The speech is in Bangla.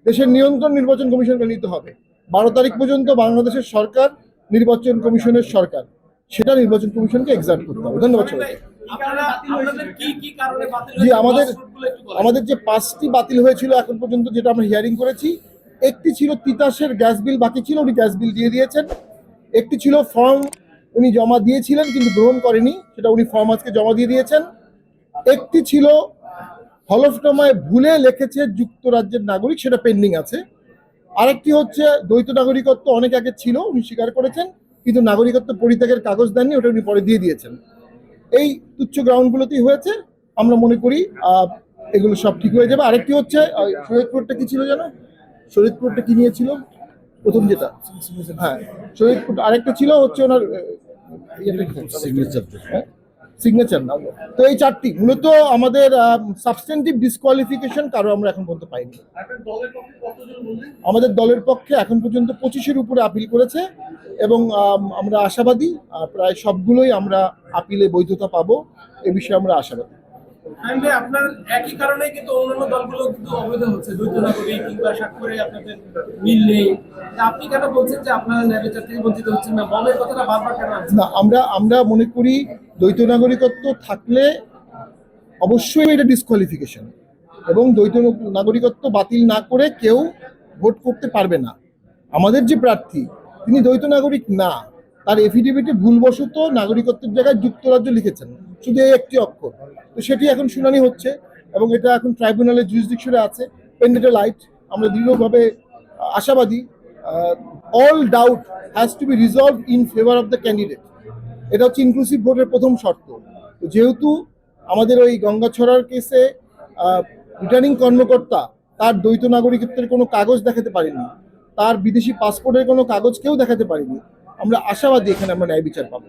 দেশের নিয়ন্ত্রণ নির্বাচন কমিশনকে নিতে হবে। 12 তারিখ পর্যন্ত বাংলাদেশের সরকার নির্বাচন কমিশনের সরকার, সেটা নির্বাচন কমিশনকে এক্সার্ট করতে হবে। ধন্যবাদ সবাইকে। জি, আমাদের যে 5টি বাতিল হয়েছিল এখন পর্যন্ত, যেটা আমরা হিয়ারিং করেছি, একটি ছিল তিতাসের গ্যাস বিল বাকি ছিল, উনি গ্যাস বিল দিয়ে দিয়েছেন। একটি ছিল ফর্ম উনি জমা দিয়েছিলেন কিন্তু গ্রহণ করেনি, সেটা উনি ফর্ম আজকে জমা দিয়ে দিয়েছেন। একটি ছিল হলফনামায় ভুলে লিখেছে যুক্তরাজ্যের নাগরিক, সেটা পেন্ডিং আছে। আরেকটি হচ্ছে দ্বৈত নাগরিকত্ব অনেক আগে ছিল, উনি স্বীকার করেছেন, কিন্তু নাগরিকত্ব পরিত্যাগের কাগজ দেননি, ওটা উনি পরে দিয়ে দিয়েছেন। এই তুচ্ছ গ্রাউন্ডগুলোতেই হয়েছে। আমরা মনে করি এগুলো সব ঠিক হয়ে যাবে। আরেকটি হচ্ছে শরীয়তপুরটা কি ছিল জানো, শরীয়তপুরটা কি নিয়েছিল প্রথম যেটা, হ্যাঁ শরীয়তপুর। আরেকটা ছিল হচ্ছে ওনার সিগনেচার না। তো এই 4টি মূলত আমাদের সাবস্টেন্টিভ ডিসকোয়ালিফিকেশন কারো আমরা এখন পর্যন্ত পাইনি। আমাদের দলের পক্ষে এখন পর্যন্ত 25-এর উপরে আপিল করেছে এবং আমরা আশাবাদী প্রায় সবগুলোই আমরা আপিলে বৈধতা পাবো, এ বিষয়ে আমরা আশাবাদী। আপনার একই কারণে কিন্তু অন্যান্য দলগুলো কিন্তু অবৈধ হচ্ছে, দ্বৈত নাগরিক কিংবা স্বাক্ষরে আপনাদের মিল নেই। আপনি কেন বলছেন যে আপনারা ন্যায়বিচার থেকে বঞ্চিত হচ্ছেন না? বলের কথাটা বারবার কেন আসছে না? আমরা মনে করি দ্বৈত নাগরিকত্ব থাকলে অবশ্যই এটা ডিসকোয়ালিফিকেশন, এবং দ্বৈত নাগরিকত্ব বাতিল না করে কেউ ভোট করতে পারবে না। আমাদের যে প্রার্থী তিনি দ্বৈত নাগরিক না, তার এফিডেভিটে ভুলবশত নাগরিকত্বের জায়গায় যুক্তরাজ্য লিখেছেন, শুধু এই একটি অক্ষর। তো সেটি এখন শুনানি হচ্ছে এবং এটা এখন ট্রাইব্যুনালের জুরিসডিকশনে আছে, পেন্ডিং লাইট। আমরা দৃঢ়ভাবে আশাবাদী all doubt has to be resolve in favour of the candidate. এটা হচ্ছে ইনক্লুসিভ ভোটের প্রথম শর্ত। তো যেহেতু আমাদের ওই গঙ্গাছড়ার কেসে রিটার্নিং কর্মকর্তা তার দ্বৈত নাগরিকত্বের কোনো কাগজ দেখাতে পারেনি, তার বিদেশি পাসপোর্টের কোনো কাগজ কেউ দেখাতে পারেনি, আমরা আশাবাদী এখানে আমরা ন্যায় বিচার পাবো।